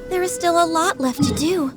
There is still a lot left to do.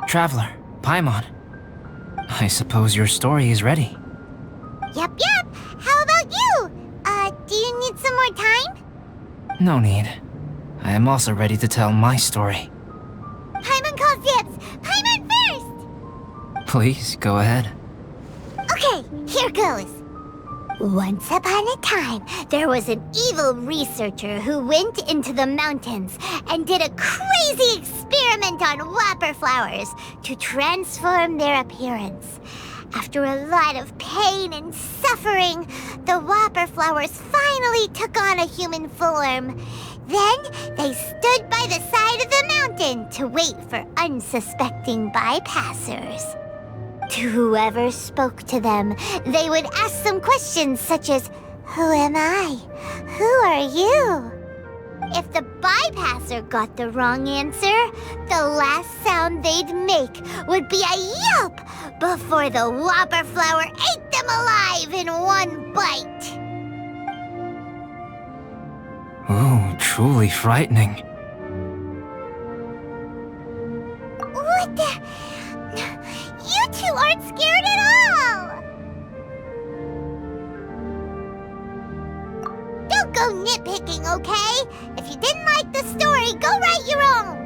Traveler, Paimon. I suppose your story is ready. Yep. How about you? Do you need some more time? No need. I am also ready to tell my story. Paimon calls dibs! Paimon first! Please, go ahead. Okay, here goes. Once upon a time, there was an evil researcher who went into the mountains and did a crazy experiment on whopper flowers to transform their appearance. After a lot of pain and suffering, the whopper flowers finally took on a human form. Then, they stood by the side of the mountain to wait for unsuspecting bypassers. To whoever spoke to them, they would ask some questions such as, "Who am I? Who are you?" If the bypasser got the wrong answer, the last sound they'd make would be a yelp before the whopper flower ate them alive in one bite. Ooh, truly frightening. What the? You two aren't scared at all! Don't go nitpicking, okay? If you didn't like the story, go write your own!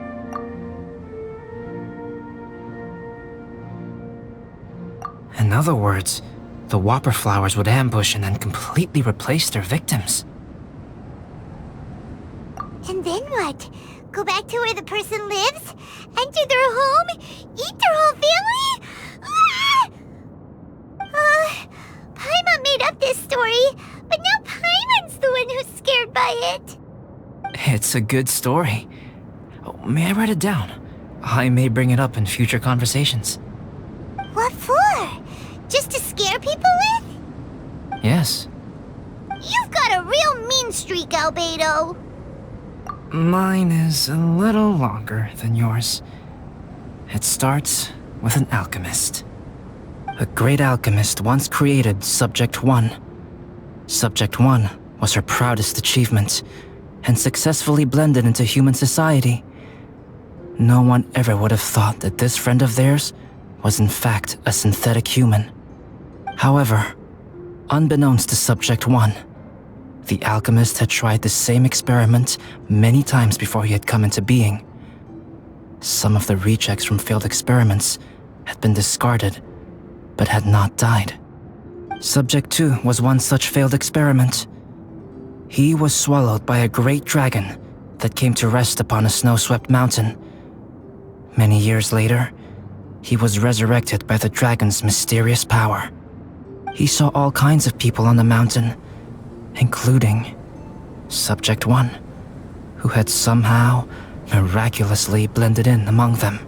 In other words, the whopper flowers would ambush and then completely replace their victims. And then what? Go back to where the person lives? Enter their home? Eat their whole family? Paimon made up this story, but now Paimon's the one who's scared by it. It's a good story. Oh, may I write it down? I may bring it up in future conversations. What for? Just to scare people with? Yes. You've got a real mean streak, Albedo. Mine is a little longer than yours. It starts with an alchemist. A great alchemist once created Subject 1. Subject 1 was her proudest achievement, and successfully blended into human society. No one ever would have thought that this friend of theirs was in fact a synthetic human. However, unbeknownst to Subject 1, the alchemist had tried the same experiment many times before he had come into being. Some of the rejects from failed experiments had been discarded, but had not died. Subject 2 was one such failed experiment. He was swallowed by a great dragon that came to rest upon a snow-swept mountain. Many years later, he was resurrected by the dragon's mysterious power. He saw all kinds of people on the mountain, including Subject 1, who had somehow miraculously blended in among them.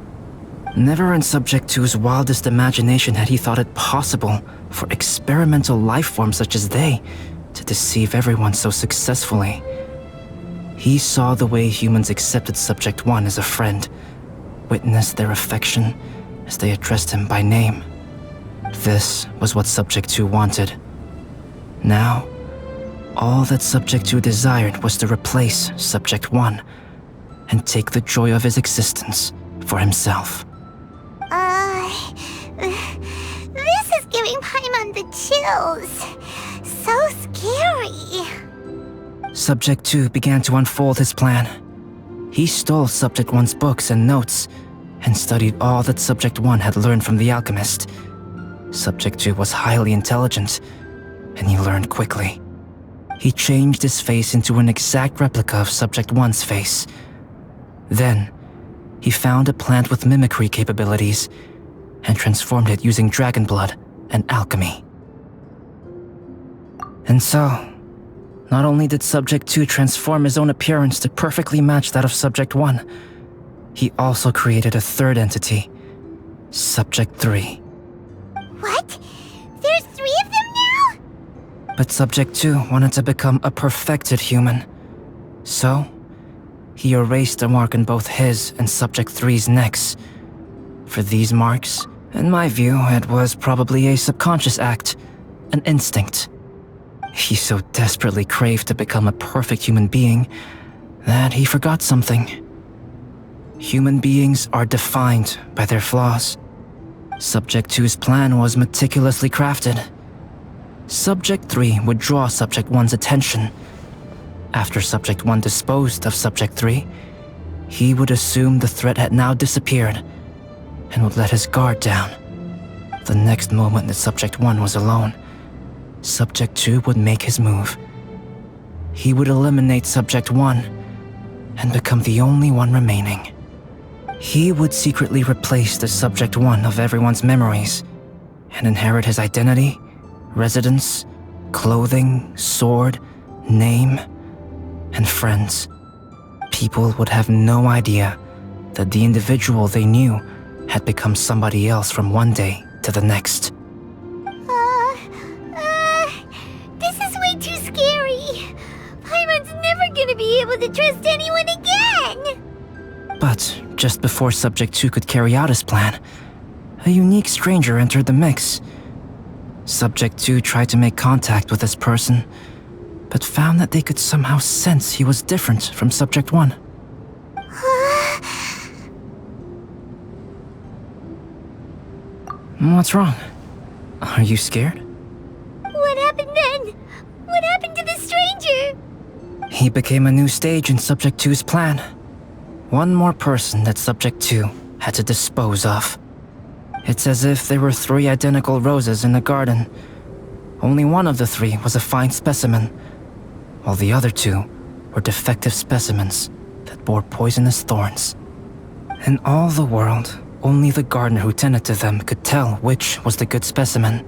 Never in Subject 2's wildest imagination had he thought it possible for experimental life forms such as they to deceive everyone so successfully. He saw the way humans accepted Subject 1 as a friend, witnessed their affection as they addressed him by name. This was what Subject 2 wanted. Now, all that Subject 2 desired was to replace Subject 1 and take the joy of his existence for himself. This is giving Paimon the chills. So scary. Subject 2 began to unfold his plan. He stole Subject 1's books and notes and studied all that Subject 1 had learned from the alchemist. Subject 2 was highly intelligent, and he learned quickly. He changed his face into an exact replica of Subject 1's face. Then, he found a plant with mimicry capabilities and transformed it using dragon blood and alchemy. And so, not only did Subject 2 transform his own appearance to perfectly match that of Subject 1, he also created a third entity, Subject 3. What? There's 3 of them now? But Subject 2 wanted to become a perfected human. So, he erased a mark in both his and Subject 3's necks. For these marks, in my view, it was probably a subconscious act, an instinct. He so desperately craved to become a perfect human being that he forgot something. Human beings are defined by their flaws. Subject 2's plan was meticulously crafted. Subject 3 would draw Subject 1's attention. After Subject 1 disposed of Subject 3, he would assume the threat had now disappeared and would let his guard down. The next moment that Subject 1 was alone, Subject 2 would make his move. He would eliminate Subject 1 and become the only one remaining. He would secretly replace the Subject 1 of everyone's memories and inherit his identity, residence, clothing, sword, name, and friends. People would have no idea that the individual they knew had become somebody else from one day to the next. This is way too scary. Paimon's never gonna be able to trust anyone again. But just before Subject 2 could carry out his plan, a unique stranger entered the mix. Subject 2 tried to make contact with this person, but found that they could somehow sense he was different from Subject 1. What's wrong? Are you scared? What happened then? What happened to the stranger? He became a new stage in Subject 2's plan. One more person that Subject 2 had to dispose of. It's as if there were 3 identical roses in a garden. Only one of the 3 was a fine specimen, while the other 2 were defective specimens that bore poisonous thorns. In all the world, only the gardener who tended to them could tell which was the good specimen.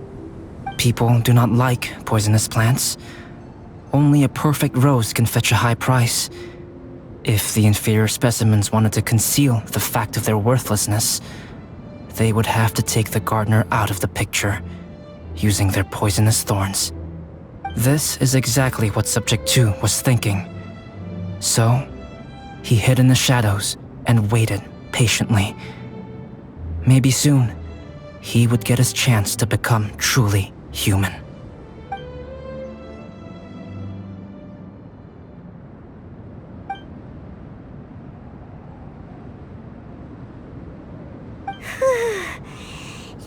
People do not like poisonous plants. Only a perfect rose can fetch a high price. If the inferior specimens wanted to conceal the fact of their worthlessness, they would have to take the gardener out of the picture, using their poisonous thorns. This is exactly what Subject 2 was thinking. So, he hid in the shadows and waited patiently. Maybe soon, he would get his chance to become truly human.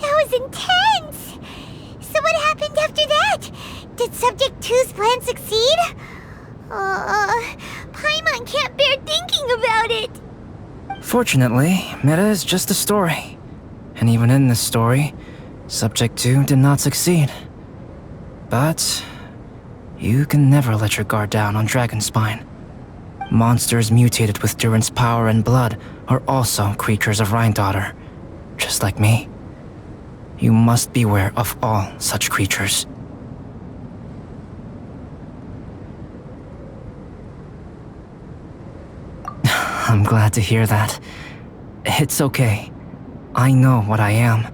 That was intense! So what happened after that? Did Subject 2's plan succeed? Paimon can't bear thinking about it! Fortunately, Meta is just a story. And even in this story, Subject 2 did not succeed. But you can never let your guard down on Dragonspine. Monsters mutated with Durin's power and blood are also creatures of Rhine-Daughter, just like me. You must beware of all such creatures. I'm glad to hear that. It's okay. I know what I am.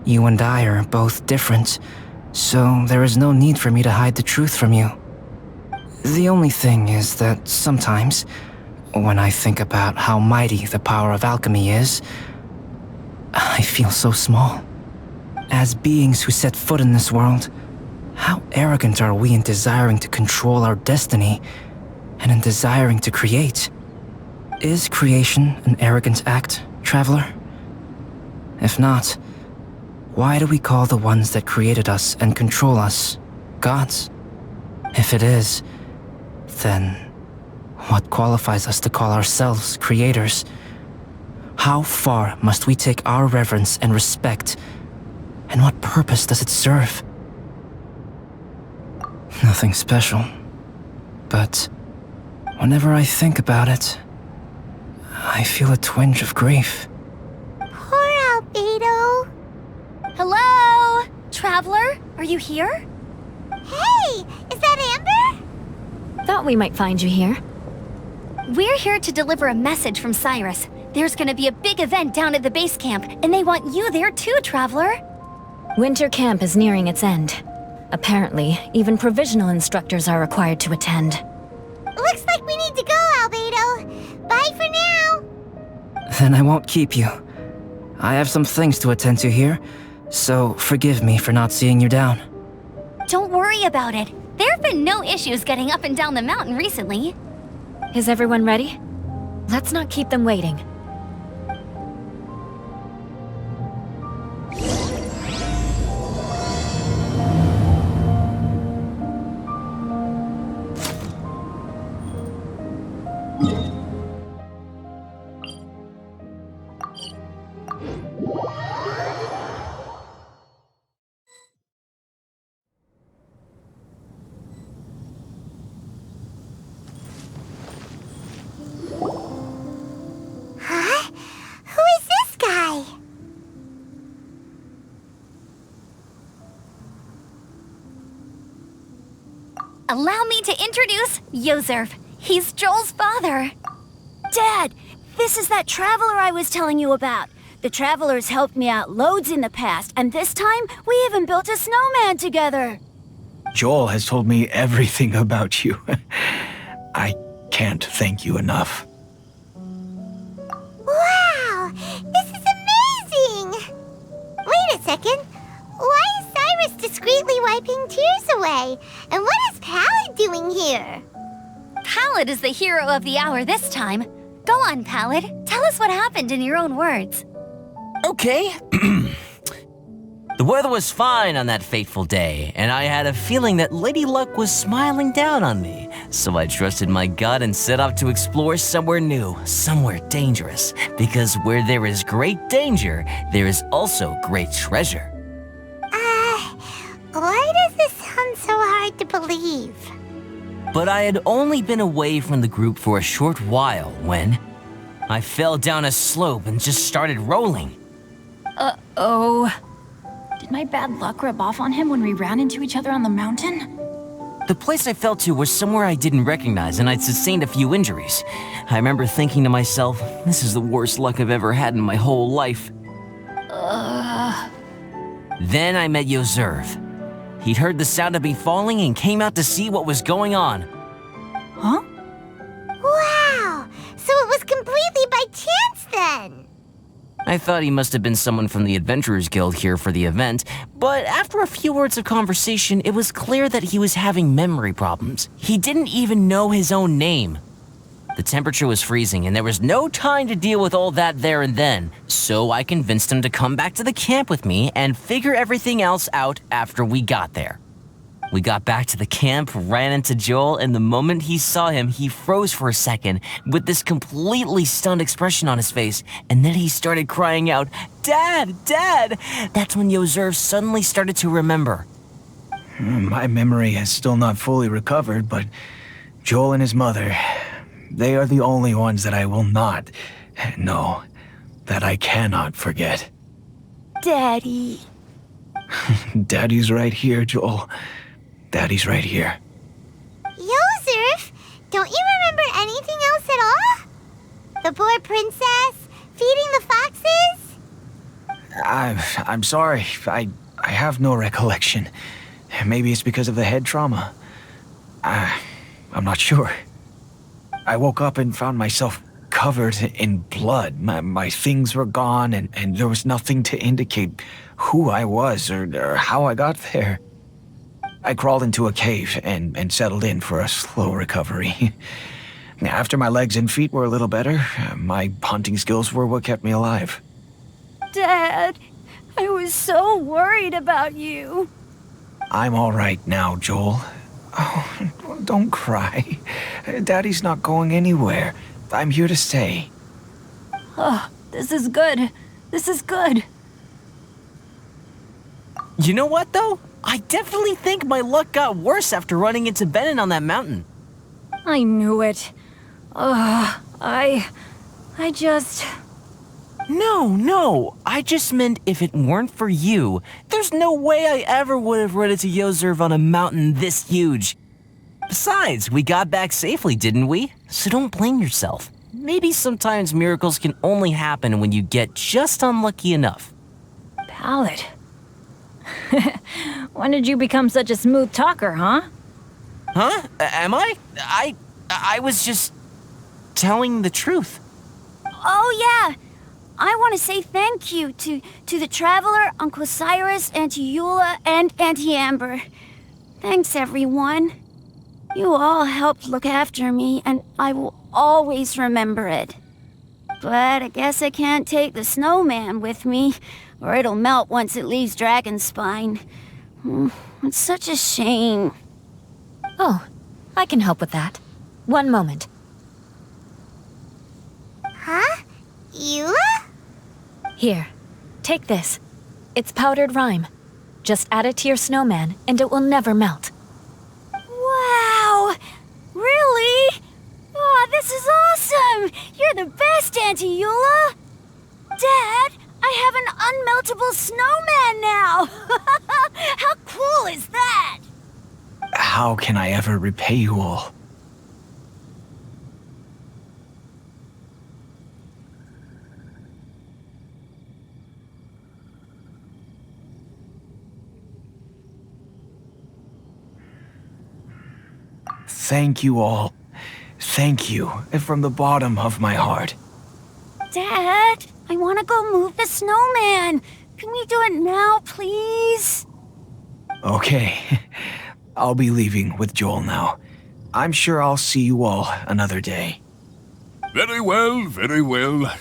You and I are both different, so there is no need for me to hide the truth from you. The only thing is that sometimes, when I think about how mighty the power of alchemy is, I feel so small. As beings who set foot in this world, how arrogant are we in desiring to control our destiny and in desiring to create? Is creation an arrogant act, traveler? If not, why do we call the ones that created us and control us gods? If it is, then what qualifies us to call ourselves creators? How far must we take our reverence and respect, and what purpose does it serve? Nothing special, but whenever I think about it, I feel a twinge of grief. Poor Albedo. Hello? Traveler! Are you here? Hey, is that Amber? Thought we might find you here. We're here to deliver a message from Cyrus. There's gonna be a big event down at the base camp, and they want you there too, Traveler. Winter camp is nearing its end. Apparently, even provisional instructors are required to attend. Looks like we need to go, Albedo. Bye for now. Then I won't keep you. I have some things to attend to here, so forgive me for not seeing you down. Don't worry about it. There have been no issues getting up and down the mountain recently. Is everyone ready? Let's not keep them waiting. Huh? Who is this guy? Allow me to introduce Yozerf. He's Joel's father. Dad, this is that traveler I was telling you about. The traveler's helped me out loads in the past, and this time we even built a snowman together. Joel has told me everything about you. I can't thank you enough. Wow, this is amazing! Wait a second. Why is Cyrus discreetly wiping tears away? And what is Pallid doing here? Pallid is the hero of the hour this time. Go on, Pallid. Tell us what happened in your own words. Okay. The weather was fine on that fateful day, and I had a feeling that Lady Luck was smiling down on me. So I trusted my gut and set off to explore somewhere new, somewhere dangerous. Because where there is great danger, there is also great treasure. Why does this sound so hard to believe? But I had only been away from the group for a short while when I fell down a slope and just started rolling. Uh-oh. Did my bad luck rub off on him when we ran into each other on the mountain? The place I fell to was somewhere I didn't recognize, and I'd sustained a few injuries. I remember thinking to myself, this is the worst luck I've ever had in my whole life. Then I met Yozerf. He'd heard the sound of me falling and came out to see what was going on. Huh? Wow, so it was completely by chance then. I thought he must have been someone from the Adventurers Guild here for the event, but after a few words of conversation, it was clear that he was having memory problems. He didn't even know his own name. The temperature was freezing, and there was no time to deal with all that there and then, so I convinced him to come back to the camp with me and figure everything else out after we got there. We got back to the camp, ran into Joel, and the moment he saw him, he froze for a second with this completely stunned expression on his face, and then he started crying out, "Dad! Dad!" That's when Yozerf suddenly started to remember. My memory has still not fully recovered, but Joel and his mother, they are the only ones that I will not, no, that I cannot forget. Daddy. Daddy's right here, Joel. Daddy's right here. Yozerf, don't you remember anything else at all? The poor princess, feeding the foxes? I'm sorry. I have no recollection. Maybe it's because of the head trauma. I'm not sure. I woke up and found myself covered in blood. My things were gone, and there was nothing to indicate who I was or how I got there. I crawled into a cave and settled in for a slow recovery. After my legs and feet were a little better, my hunting skills were what kept me alive. Dad, I was so worried about you. I'm all right now, Joel. Oh, don't cry. Daddy's not going anywhere. I'm here to stay. Oh, this is good. This is good. You know what, though? I definitely think my luck got worse after running into Benin on that mountain. I knew it. I just... No, I just meant if it weren't for you, there's no way I ever would have run into Yozerv on a mountain this huge. Besides, we got back safely, didn't we? So don't blame yourself. Maybe sometimes miracles can only happen when you get just unlucky enough. Ballad. When did you become such a smooth talker, huh? Huh? Am I? I was just telling the truth. Oh, yeah. I want to say thank you to the Traveler, Uncle Cyrus, Auntie Eula, and Auntie Amber. Thanks, everyone. You all helped look after me, and I will always remember it. But I guess I can't take the snowman with me, or it'll melt once it leaves Dragonspine. It's such a shame. Oh, I can help with that. One moment. Huh? Eula? Here, take this. It's powdered rime. Just add it to your snowman, and it will never melt. Wow! Really? Oh, this is awesome! You're the best, Auntie Eula! Dad, I have an unmeltable snowman now! How cool is that? How can I ever repay you all? Thank you all. Thank you from the bottom of my heart. Dad, I want to go move the snowman. Can we do it now, please? Okay, I'll be leaving with Joel now. I'm sure I'll see you all another day. Very well, very well.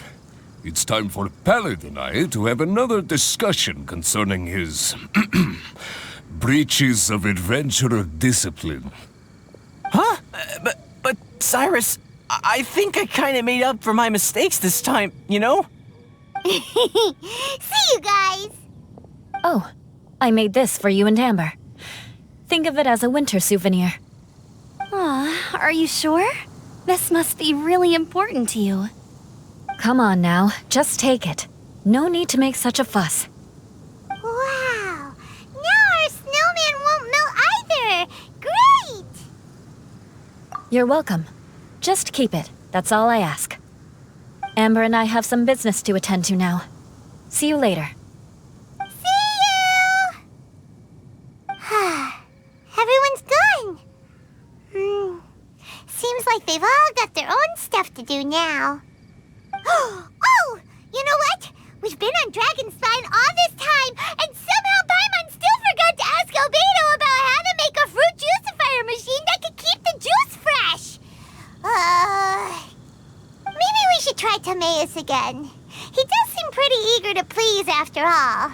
It's time for Pallid and I to have another discussion concerning his breaches of adventurer discipline. Huh? But Cyrus, I think I kind of made up for my mistakes this time, you know? See you guys! Oh, I made this for you and Amber. Think of it as a winter souvenir. Aw, are you sure? This must be really important to you. Come on now, just take it. No need to make such a fuss. Wow! Now our snowman won't melt either! Great! You're welcome. Just keep it, that's all I ask. Amber and I have some business to attend to now. See you later. See you! Everyone's gone. Seems like they've all got their own stuff to do now. Oh! You know what? We've been on Dragonspine all this time, and somehow Paimon still forgot to ask Albedo about how to make a fruit juicifier machine that could keep the juice fresh. Maybe we should try Timaeus again. He does seem pretty eager to please after all.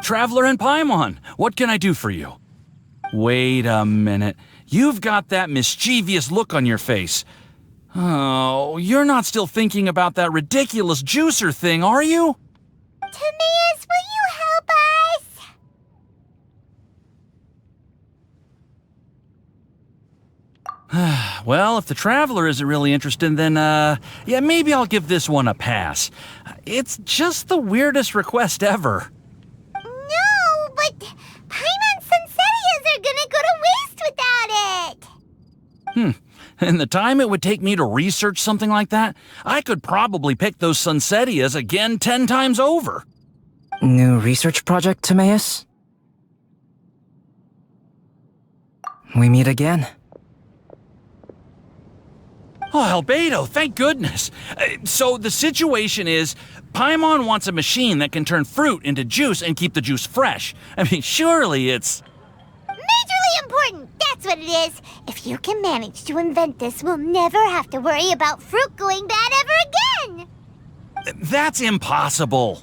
Traveler and Paimon, what can I do for you? Wait a minute. You've got that mischievous look on your face. Oh, you're not still thinking about that ridiculous juicer thing, are you? Timaeus, will you help us? Well, if the Traveler isn't really interested, then, yeah, maybe I'll give this one a pass. It's just the weirdest request ever. No, but Paimon's Sunsettias are gonna go to waste without it! And the time it would take me to research something like that, I could probably pick those Sunsettias again 10 times over. New research project, Timaeus? We meet again. Oh, Albedo, thank goodness. So the situation is, Paimon wants a machine that can turn fruit into juice and keep the juice fresh. I mean, surely it's... Majorly important, that's what it is. If you can manage to invent this, we'll never have to worry about fruit going bad ever again! That's impossible.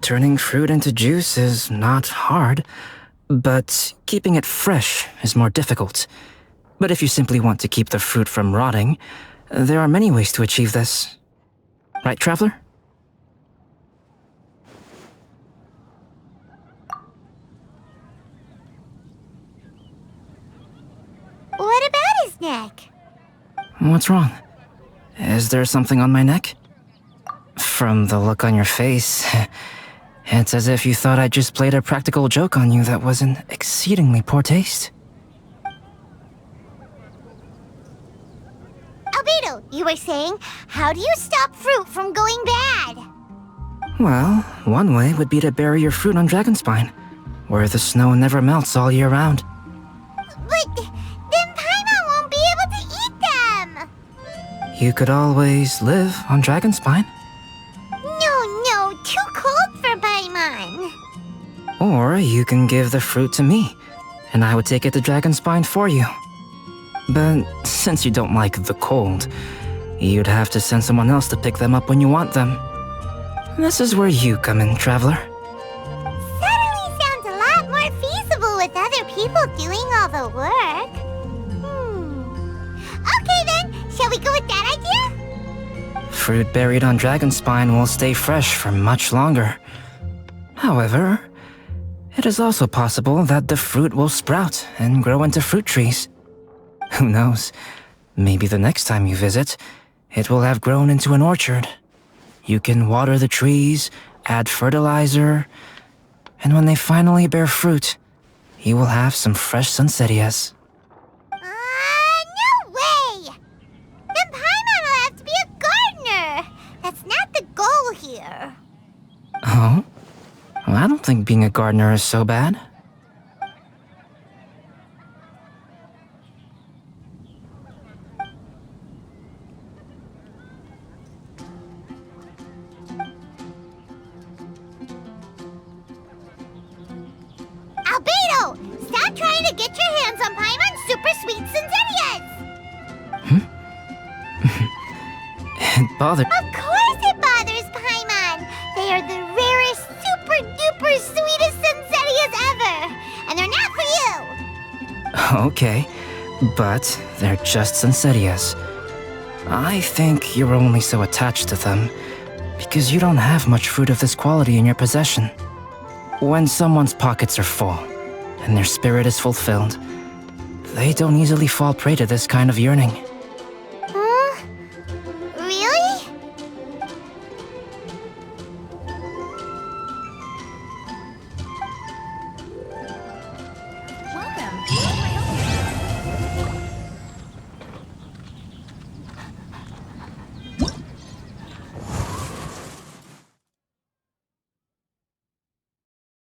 Turning fruit into juice is not hard, but keeping it fresh is more difficult. But if you simply want to keep the fruit from rotting, there are many ways to achieve this. Right, Traveler? What about his neck? What's wrong? Is there something on my neck? From the look on your face, it's as if you thought I just played a practical joke on you that was in exceedingly poor taste. Albedo, you were saying, how do you stop fruit from going bad? Well, one way would be to bury your fruit on Dragonspine, where the snow never melts all year round. But then Paimon won't be able to eat them! You could always live on Dragonspine. No, too cold for Paimon. Or you can give the fruit to me, and I would take it to Dragonspine for you. But since you don't like the cold, you'd have to send someone else to pick them up when you want them. This is where you come in, Traveler. Suddenly sounds a lot more feasible with other people doing all the work. Okay then, shall we go with that idea? Fruit buried on Dragonspine will stay fresh for much longer. However, it is also possible that the fruit will sprout and grow into fruit trees. Who knows? Maybe the next time you visit, it will have grown into an orchard. You can water the trees, add fertilizer, and when they finally bear fruit, you will have some fresh Sunsettias. No way! Then Paimon will have to be a gardener! That's not the goal here. Oh? Well, I don't think being a gardener is so bad. Albedo! Stop trying to get your hands on Paimon's super sweet Sunsettias! It bothered. Of course it bothers Paimon! They are the rarest, super-duper sweetest Sunsettias ever! And they're not for you! Okay, but they're just Sunsettias. I think you're only so attached to them because you don't have much fruit of this quality in your possession. When someone's pockets are full and their spirit is fulfilled, they don't easily fall prey to this kind of yearning. Huh? Really? Welcome.